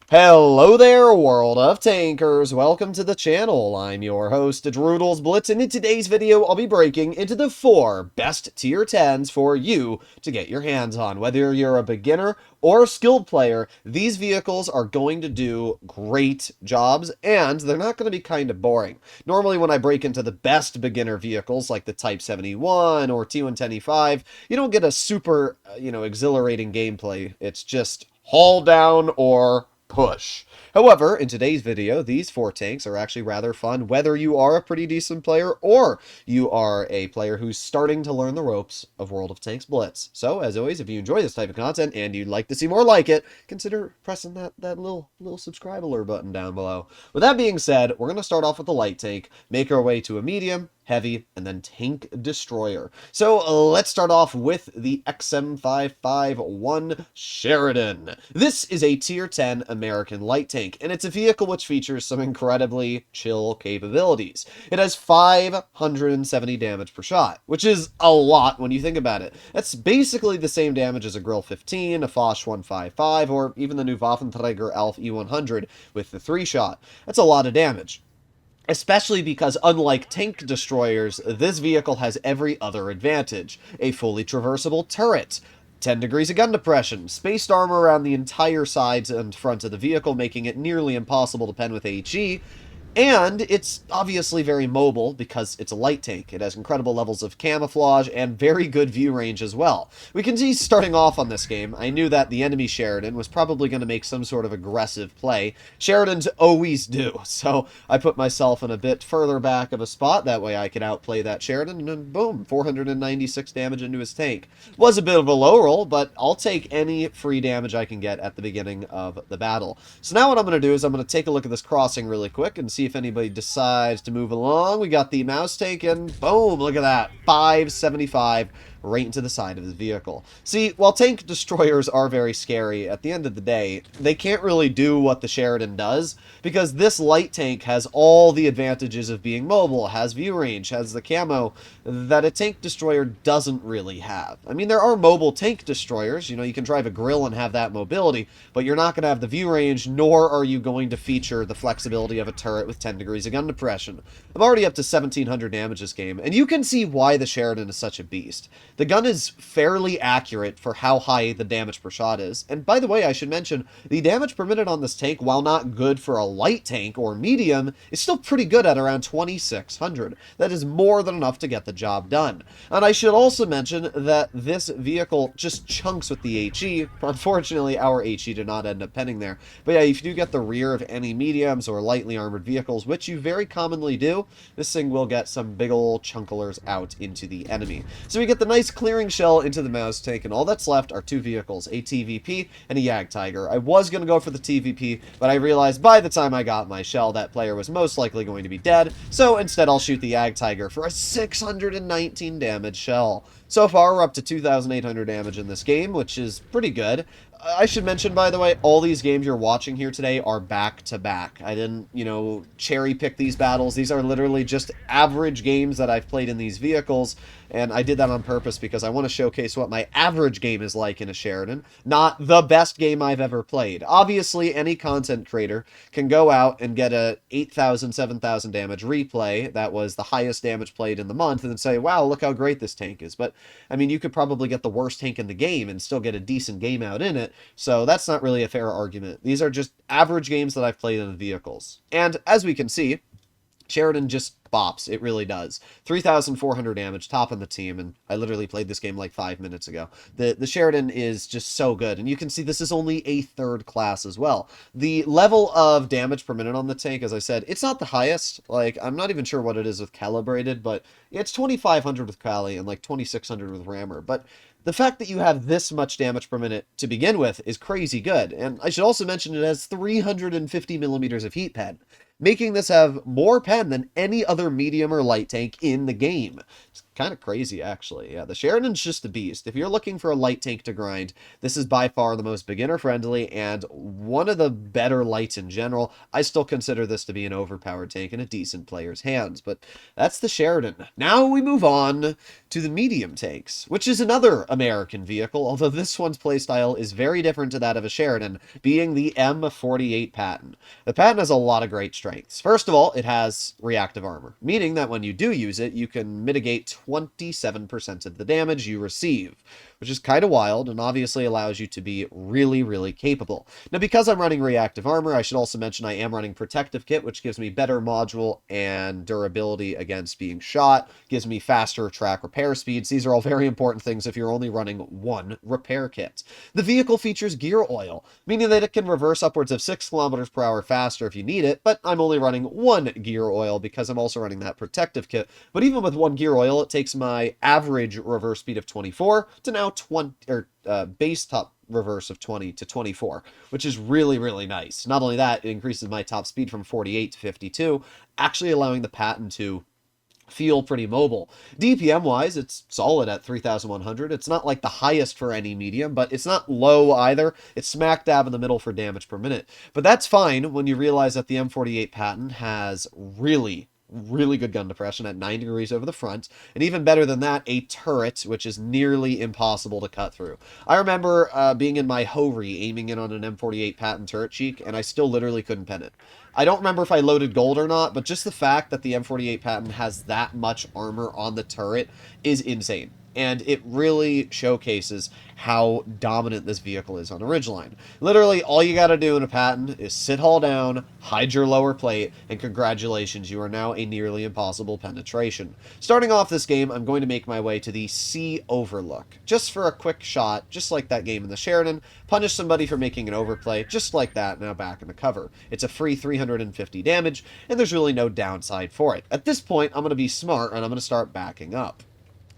Hello there, world of tankers. Welcome to the channel. I'm your host, Droodles Blitz, and in today's video, I'll be breaking into the 4 best tier 10s for you to get your hands on. Whether you're a beginner or a skilled player, these vehicles are going to do great jobs, and they're not going to be kind of boring. Normally, when I break into the best beginner vehicles, like the Type 71 or T110E5, you don't get a super, exhilarating gameplay. It's just haul down or push. However, in today's video, these 4 tanks are actually rather fun, whether you are a pretty decent player or you are a player who's starting to learn the ropes of World of Tanks Blitz. So, as always, if you enjoy this type of content and you'd like to see more like it, consider pressing that little subscribe alert button down below. With that being said, we're going to start off with the light tank, make our way to a medium, heavy, and then tank destroyer. So let's start off with the XM551 Sheridan. This is a tier 10 American light tank, and it's a vehicle which features some incredibly chill capabilities. It has 570 damage per shot, which is a lot when you think about it. That's basically the same damage as a Grill 15, a Foch 155, or even the new Waffenträger Alf E100 with the 3-shot. That's a lot of damage. Especially because, unlike tank destroyers, this vehicle has every other advantage. A fully traversable turret, 10 degrees of gun depression, spaced armor around the entire sides and front of the vehicle, making it nearly impossible to pen with HE, and it's obviously very mobile because it's a light tank. It has incredible levels of camouflage and very good view range as well. We can see starting off on this game, I knew that the enemy Sheridan was probably going to make some sort of aggressive play. Sheridans always do, so I put myself in a bit further back of a spot. That way I could outplay that Sheridan, and then boom, 496 damage into his tank. Was a bit of a low roll, but I'll take any free damage I can get at the beginning of the battle. So now what I'm going to do is I'm going to take a look at this crossing really quick and see if anybody decides to move along. We got the mouse tank, and boom, look at that, 575 right into the side of the vehicle. See, while tank destroyers are very scary, at the end of the day, they can't really do what the Sheridan does, because this light tank has all the advantages of being mobile, has view range, has the camo that a tank destroyer doesn't really have. I mean, there are mobile tank destroyers, you can drive a grill and have that mobility, but you're not going to have the view range, nor are you going to feature the flexibility of a turret with 10 degrees of gun depression. I'm already up to 1700 damage this game, and you can see why the Sheridan is such a beast. The gun is fairly accurate for how high the damage per shot is. And by the way, I should mention, the damage per minute on this tank, while not good for a light tank or medium, is still pretty good at around 2600. That is more than enough to get the job done. And I should also mention that this vehicle just chunks with the HE. Unfortunately, our HE did not end up penning there. But yeah, if you do get the rear of any mediums or lightly armored vehicles, which you very commonly do, this thing will get some big ol' chunklers out into the enemy. So we get the nice clearing shell into the mouse tank, and all that's left are 2 vehicles, a TVP and a Jagdtiger. I was going to go for the TVP, but I realized by the time I got my shell, that player was most likely going to be dead, so instead I'll shoot the Jagdtiger for a 619 damage shell. So far, we're up to 2,800 damage in this game, which is pretty good. I should mention, by the way, all these games you're watching here today are back-to-back. I didn't, cherry-pick these battles. These are literally just average games that I've played in these vehicles, and I did that on purpose because I want to showcase what my average game is like in a Sheridan, not the best game I've ever played. Obviously, any content creator can go out and get a 8,000, 7,000 damage replay that was the highest damage played in the month and then say, wow, look how great this tank is. But, I mean, you could probably get the worst tank in the game and still get a decent game out in it, so that's not really a fair argument. These are just average games that I've played in the vehicles. And as we can see, Sheridan just bops. It really does. 3,400 damage, top on the team, and I literally played this game like 5 minutes ago. The Sheridan is just so good, and you can see this is only a 3rd class as well. The level of damage per minute on the tank, as I said, it's not the highest. Like, I'm not even sure what it is with calibrated, but it's 2,500 with Cali and like 2,600 with Rammer. But the fact that you have this much damage per minute to begin with is crazy good, and I should also mention it has 350 millimeters of heat pen, making this have more pen than any other medium or light tank in the game. It's kind of crazy, actually. Yeah, the Sheridan's just a beast. If you're looking for a light tank to grind, this is by far the most beginner-friendly and one of the better lights in general. I still consider this to be an overpowered tank in a decent player's hands, but that's the Sheridan. Now we move on to the medium tanks, which is another American vehicle, although this one's playstyle is very different to that of a Sheridan, being the M48 Patent. The Patent has a lot of great strengths. First of all, it has reactive armor, meaning that when you do use it, you can mitigate 27% of the damage you receive, which is kind of wild and obviously allows you to be really, really capable. Now, because I'm running reactive armor, I should also mention I am running protective kit, which gives me better module and durability against being shot, gives me faster track repair speeds. These are all very important things if you're only running one repair kit. The vehicle features gear oil, meaning that it can reverse upwards of 6 kilometers per hour faster if you need it, but I'm only running one gear oil because I'm also running that protective kit. But even with one gear oil, it takes my average reverse speed of 24 to now 20, or base top reverse of 20 to 24, which is really, really nice. Not only that, it increases my top speed from 48 to 52, actually allowing the Patent to feel pretty mobile. DPM wise, it's solid at 3,100. It's not like the highest for any medium, but it's not low either. It's smack dab in the middle for damage per minute. But that's fine when you realize that the M48 Patent has really good gun depression at 9 degrees over the front, and even better than that, a turret, which is nearly impossible to cut through. I remember being in my Hori aiming in on an M48 Patent turret cheek, and I still literally couldn't pen it. I don't remember if I loaded gold or not, but just the fact that the M48 Patent has that much armor on the turret is insane. And it really showcases how dominant this vehicle is on a ridgeline. Literally, all you gotta do in a Patent is sit hull down, hide your lower plate, and congratulations, you are now a nearly impossible penetration. Starting off this game, I'm going to make my way to the Sea Overlook, just for a quick shot, just like that game in the Sheridan, punish somebody for making an overplay, just like that, now back in the cover. It's a free 350 damage, and there's really no downside for it. At this point, I'm going to be smart, and I'm going to start backing up.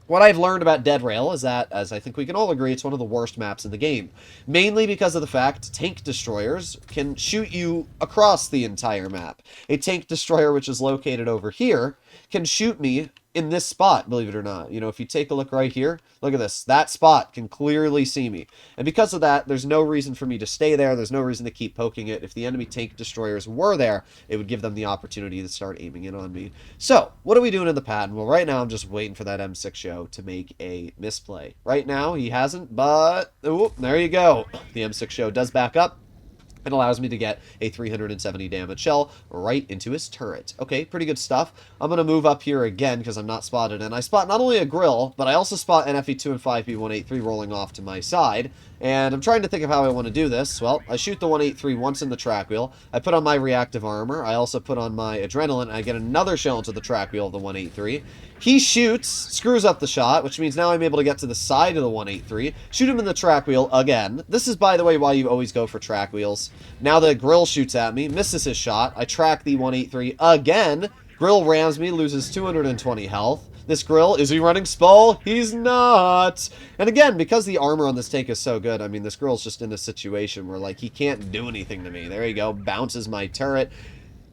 What I've learned about Dead Rail is that, as I think we can all agree, it's one of the worst maps in the game. Mainly because of the fact tank destroyers can shoot you across the entire map. A tank destroyer which is located over here can shoot me in this spot, believe it or not. You know, if you take a look right here, look at this. That spot can clearly see me. And because of that, there's no reason for me to stay there. There's no reason to keep poking it. If the enemy tank destroyers were there, it would give them the opportunity to start aiming in on me. So, what are we doing in the Patent? Well, right now I'm just waiting for that M6 show to make a misplay. Right now, he hasn't, but... oh, there you go. The M6 show does back up. It allows me to get a 370 damage shell right into his turret. Okay, pretty good stuff. I'm going to move up here again because I'm not spotted. And I spot not only a grill, but I also spot an FE2 and 5B183 rolling off to my side. And I'm trying to think of how I want to do this. Well, I shoot the 183 once in the track wheel. I put on my reactive armor. I also put on my adrenaline. And I get another shell into the track wheel of the 183. He shoots, screws up the shot, which means now I'm able to get to the side of the 183, shoot him in the track wheel again. This is, by the way, why you always go for track wheels. Now the grill shoots at me, misses his shot. I track the 183 again. Grill rams me, loses 220 health. This grill, is he running Spall? He's not! And again, because the armor on this tank is so good, I mean, this grill's just in a situation where, like, he can't do anything to me. There you go, bounces my turret.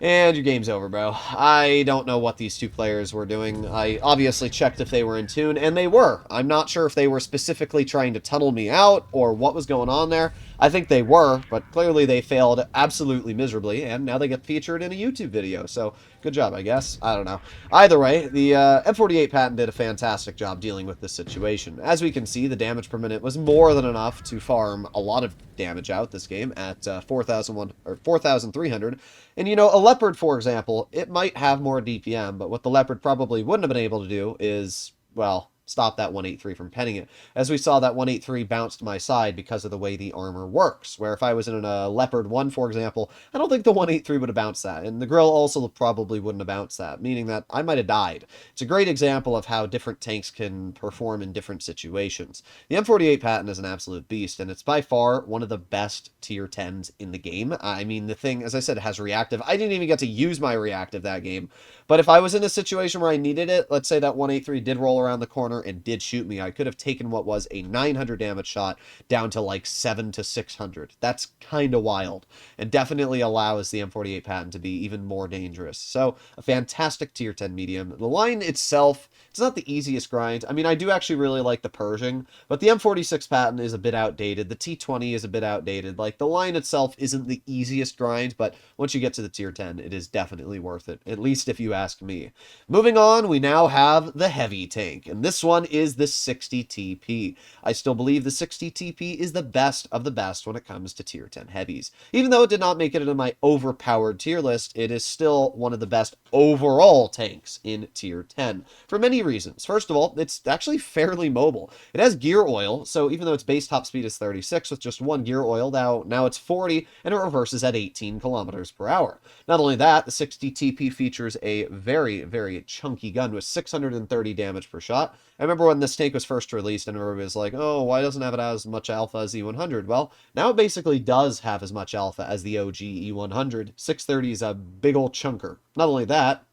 And your game's over, bro. I don't know what these two players were doing. I obviously checked if they were in tune, and they were. I'm not sure if they were specifically trying to tunnel me out or what was going on there. I think they were, but clearly they failed absolutely miserably, and now they get featured in a YouTube video, so good job, I guess. I don't know. Either way, the M48 Patent did a fantastic job dealing with this situation. As we can see, the damage per minute was more than enough to farm a lot of damage out this game at 4,300. And, you know, a Leopard, for example, it might have more DPM, but what the Leopard probably wouldn't have been able to do is, well, stop that 183 from penning it. As we saw, that 183 bounced to my side because of the way the armor works, where if I was in a Leopard 1, for example, I don't think the 183 would have bounced that, and the grill also probably wouldn't have bounced that, meaning that I might have died. It's a great example of how different tanks can perform in different situations. The M48 Patent is an absolute beast, and it's by far one of the best tier 10s in the game. I mean, the thing, as I said, it has reactive. I didn't even get to use my reactive that game, but if I was in a situation where I needed it, let's say that 183 did roll around the corner corner and did shoot me, I could have taken what was a 900 damage shot down to like 7 to 600. That's kind of wild, and definitely allows the M48 Patent to be even more dangerous. So, a fantastic tier 10 medium. The line itself, it's not the easiest grind. I mean, I do actually really like the Pershing, but the M46 Patent is a bit outdated. The T20 is a bit outdated. Like, the line itself isn't the easiest grind, but once you get to the tier 10, it is definitely worth it, at least if you ask me. Moving on, we now have the heavy tank, and this one is the 60 TP. I still believe the 60 TP is the best of the best when it comes to tier 10 heavies. Even though it did not make it into my overpowered tier list, it is still one of the best overall tanks in tier 10 for many reasons. First of all, it's actually fairly mobile. It has gear oil, so even though its base top speed is 36 with just one gear oil, now it's 40, and it reverses at 18 kilometers per hour. Not only that, the 60 TP features a very, very chunky gun with 630 damage per shot. I remember when this tank was first released, and everybody was like, oh, why doesn't it have as much alpha as E100? Well, now it basically does have as much alpha as the OG E100. 630 is a big old chunker. Not only that,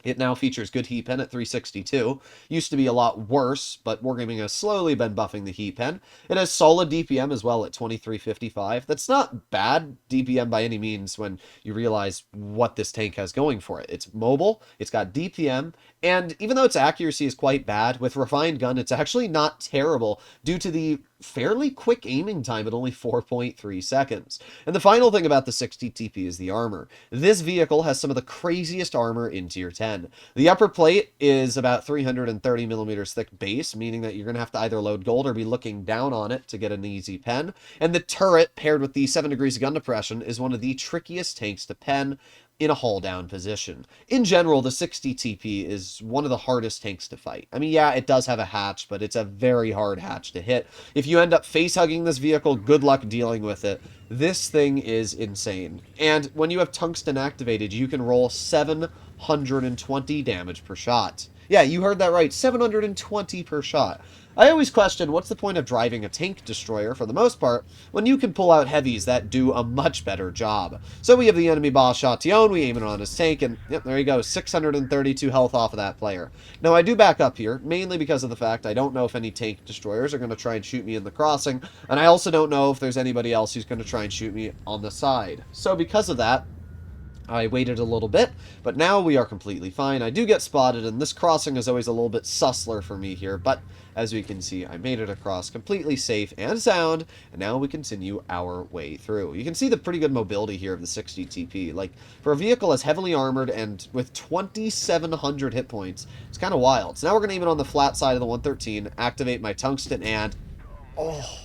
it now features good heat pen at 362. Used to be a lot worse, but Wargaming has slowly been buffing the heat pen. It has solid DPM as well at 2355. That's not bad DPM by any means when you realize what this tank has going for it. It's mobile, it's got DPM, and even though its accuracy is quite bad, with Refined Gun, it's actually not terrible due to the fairly quick aiming time at only 4.3 seconds. And the final thing about the 60 TP is the armor. This vehicle has some of the craziest armor in tier 10. The upper plate is about 330 millimeters thick base, meaning that you're going to have to either load gold or be looking down on it to get an easy pen. And the turret, paired with the 7 degrees of gun depression, is one of the trickiest tanks to pen in a hull down position. In general, the 60 TP is one of the hardest tanks to fight. I mean, yeah, it does have a hatch, but it's a very hard hatch to hit. If you end up face-hugging this vehicle, good luck dealing with it. This thing is insane. And when you have tungsten activated, you can roll 720 damage per shot. Yeah, you heard that right, 720 per shot. I always question what's the point of driving a tank destroyer, for the most part, when you can pull out heavies that do a much better job. So we have the enemy boss Chatillon, we aim it on his tank, and yep, there you go, 632 health off of that player. Now I do back up here, mainly because of the fact I don't know if any tank destroyers are going to try and shoot me in the crossing, and I also don't know if there's anybody else who's going to try and shoot me on the side. So because of that, I waited a little bit, but now we are completely fine. I do get spotted, and this crossing is always a little bit sussler for me here, but as we can see, I made it across completely safe and sound, and now we continue our way through. You can see the pretty good mobility here of the 60 TP. Like, for a vehicle as heavily armored and with 2,700 hit points, it's kind of wild. So now we're going to aim it on the flat side of the 113, activate my tungsten, and... oh...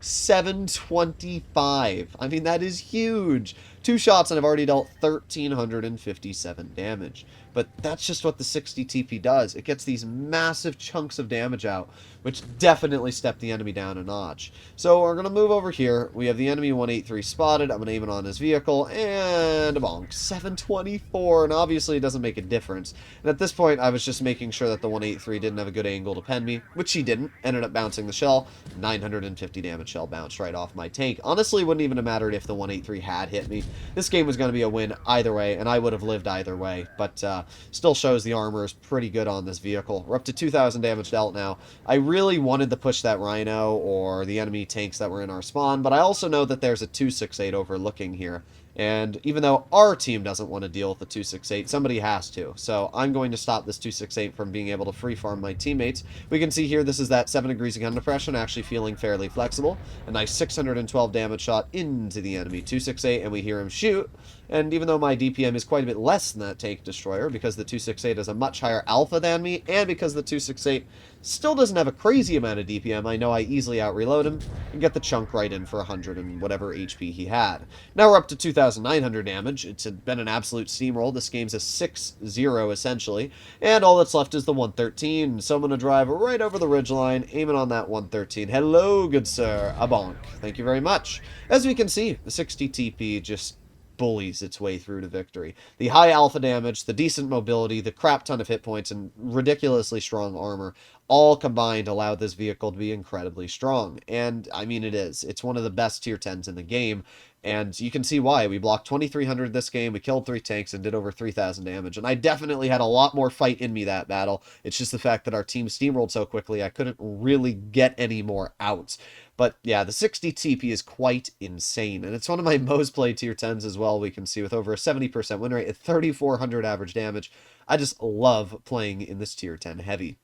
725. I mean, that is huge. 2 shots and I've already dealt 1,357 damage. But that's just what the 60 TP does. It gets these massive chunks of damage out, which definitely step the enemy down a notch. So we're going to move over here. We have the enemy 183 spotted. I'm going to aim it on his vehicle, and a bonk. 724, and obviously it doesn't make a difference. And at this point, I was just making sure that the 183 didn't have a good angle to pen me, which he didn't. Ended up bouncing the shell. 950 damage shell bounced right off my tank. Honestly, it wouldn't even have mattered if the 183 had hit me. This game was going to be a win either way, and I would have lived either way, but still shows the armor is pretty good on this vehicle. We're up to 2,000 damage dealt now. I really wanted to push that Rhino or the enemy tanks that were in our spawn, but I also know that there's a 268 overlooking here. And even though our team doesn't want to deal with the 268, somebody has to. So I'm going to stop this 268 from being able to free farm my teammates. We can see here this is that 7 degrees of gun depression, actually feeling fairly flexible. A nice 612 damage shot into the enemy 268, and we hear him shoot. And even though my DPM is quite a bit less than that tank destroyer, because the 268 has a much higher alpha than me, and because the 268 still doesn't have a crazy amount of DPM, I know I easily out-reload him and get the chunk right in for 100 and whatever HP he had. Now we're up to 2,900 damage. It's been an absolute steamroll. This game's a 6-0 essentially, and all that's left is the 113. So I'm going to drive right over the ridgeline, aiming on that 113. Hello, good sir. A bonk. Thank you very much. As we can see, the 60 TP just bullies its way through to victory. The high alpha damage, the decent mobility, the crap ton of hit points, and ridiculously strong armor all combined allowed this vehicle to be incredibly strong. And, I mean, it is. It's one of the best tier 10s in the game. And you can see why. We blocked 2,300 this game, we killed 3 tanks, and did over 3,000 damage. And I definitely had a lot more fight in me that battle. It's just the fact that our team steamrolled so quickly, I couldn't really get any more out. But yeah, the 60 TP is quite insane. And it's one of my most played tier 10s as well, we can see, with over a 70% win rate at 3,400 average damage. I just love playing in this tier 10 heavy.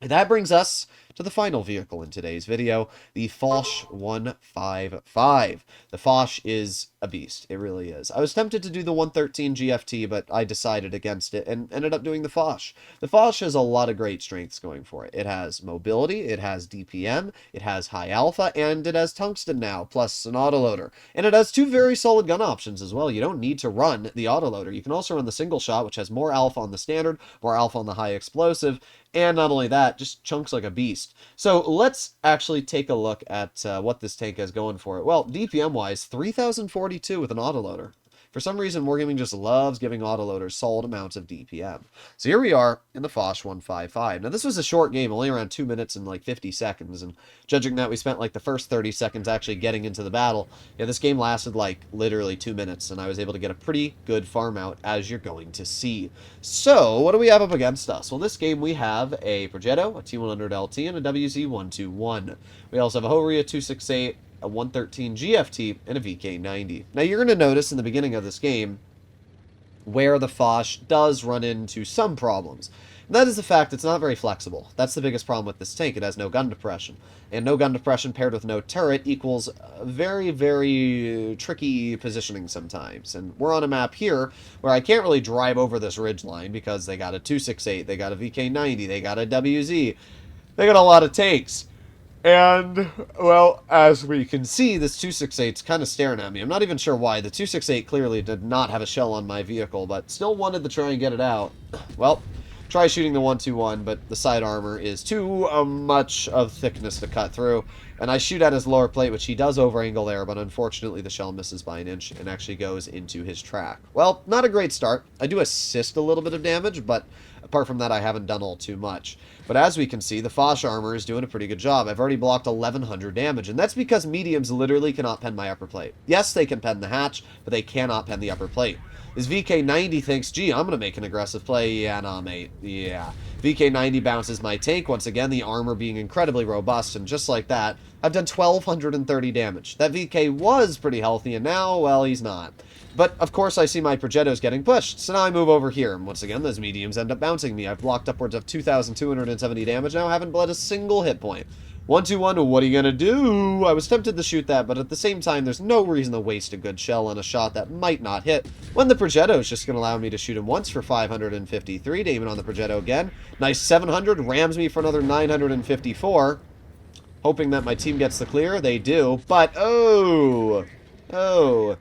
And that brings us to the final vehicle in today's video, the Foch 155. The Foch is a beast. It really is. I was tempted to do the 113 GFT, but I decided against it and ended up doing the Foch. The Foch has a lot of great strengths going for it. It has mobility, it has DPM, it has high alpha, and it has tungsten now, plus an autoloader. And it has 2 very solid gun options as well. You don't need to run the autoloader. You can also run the single shot, which has more alpha on the standard, more alpha on the high explosive, and not only that, just chunks like a beast. So let's actually take a look at what this tank has going for it. Well, DPM-wise, 3,042 with an autoloader. For some reason, Wargaming just loves giving autoloaders solid amounts of DPM. So here we are in the Foch 155. Now, this was a short game, only around 2 minutes and like 50 seconds. And judging that we spent like the first 30 seconds actually getting into the battle, yeah, this game lasted like literally 2 minutes. And I was able to get a pretty good farm out, as you're going to see. So, what do we have up against us? Well, this game we have a Progetto, a T100LT, and a WZ121. We also have a Horia 268, a 113 GFT, and a VK90. Now, you're going to notice in the beginning of this game where the Foch does run into some problems. And that is the fact it's not very flexible. That's the biggest problem with this tank. It has no gun depression. And no gun depression paired with no turret equals very, very tricky positioning sometimes. And we're on a map here where I can't really drive over this ridge line because they got a 268, they got a VK90, they got a WZ. They got a lot of tanks. And, well, as we can see, this 268's kind of staring at me. I'm not even sure why. The 268 clearly did not have a shell on my vehicle, but still wanted to try and get it out. Well, try shooting the 121, but the side armor is too much of thickness to cut through. And I shoot at his lower plate, which he does over-angle there, but unfortunately the shell misses by an inch and actually goes into his track. Well, not a great start. I do assist a little bit of damage, but apart from that, I haven't done all too much. But as we can see, the Foch armor is doing a pretty good job. I've already blocked 1,100 damage, and that's because mediums literally cannot pen my upper plate. Yes, they can pen the hatch, but they cannot pen the upper plate. This VK90 thinks, gee, I'm going to make an aggressive play. Yeah, nah, mate. Yeah. VK90 bounces my tank, once again, the armor being incredibly robust, and just like that, I've done 1,230 damage. That VK was pretty healthy, and now, well, he's not. But, of course, I see my Progettos getting pushed, so now I move over here, and once again, those mediums end up bouncing me. I've blocked upwards of 2,270 damage now, haven't bled a single hit point. 121, what are you gonna do? I was tempted to shoot that, but at the same time, there's no reason to waste a good shell on a shot that might not hit, when the Progetto is just gonna allow me to shoot him once for 553, to aim it on the Progetto again. Nice 700, rams me for another 954. Hoping that my team gets the clear, they do, but oh, I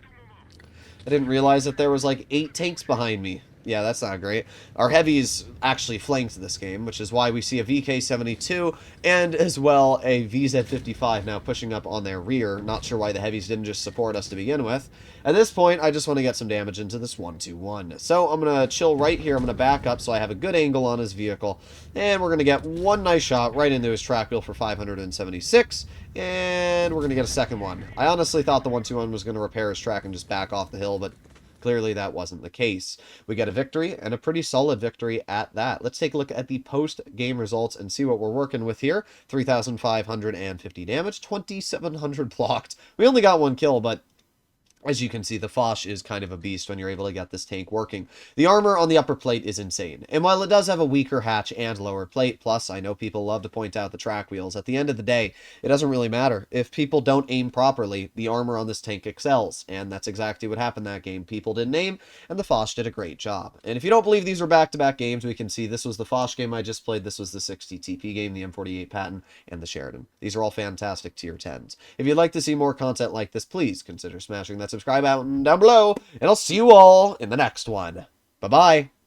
didn't realize that there was like 8 tanks behind me. Yeah, that's not great. Our heavies actually flanked this game, which is why we see a VK72 and as well a VZ55 now pushing up on their rear. Not sure why the heavies didn't just support us to begin with. At this point, I just want to get some damage into this 121. So I'm going to chill right here. I'm going to back up so I have a good angle on his vehicle. And we're going to get one nice shot right into his track wheel for 576. And we're going to get a second one. I honestly thought the 121 was going to repair his track and just back off the hill, but clearly that wasn't the case. We get a victory, and a pretty solid victory at that. Let's take a look at the post-game results and see what we're working with here. 3,550 damage, 2,700 blocked. We only got 1 kill, but as you can see, the Foch is kind of a beast when you're able to get this tank working. The armor on the upper plate is insane. And while it does have a weaker hatch and lower plate, plus I know people love to point out the track wheels, at the end of the day, it doesn't really matter. If people don't aim properly, the armor on this tank excels. And that's exactly what happened that game. People didn't aim, and the Foch did a great job. And if you don't believe these were back-to-back games, we can see this was the Foch game I just played, this was the 60 TP game, the M48 Patent, and the Sheridan. These are all fantastic tier 10s. If you'd like to see more content like this, please consider smashing that subscribe button down below, and I'll see you all in the next one. Bye-bye.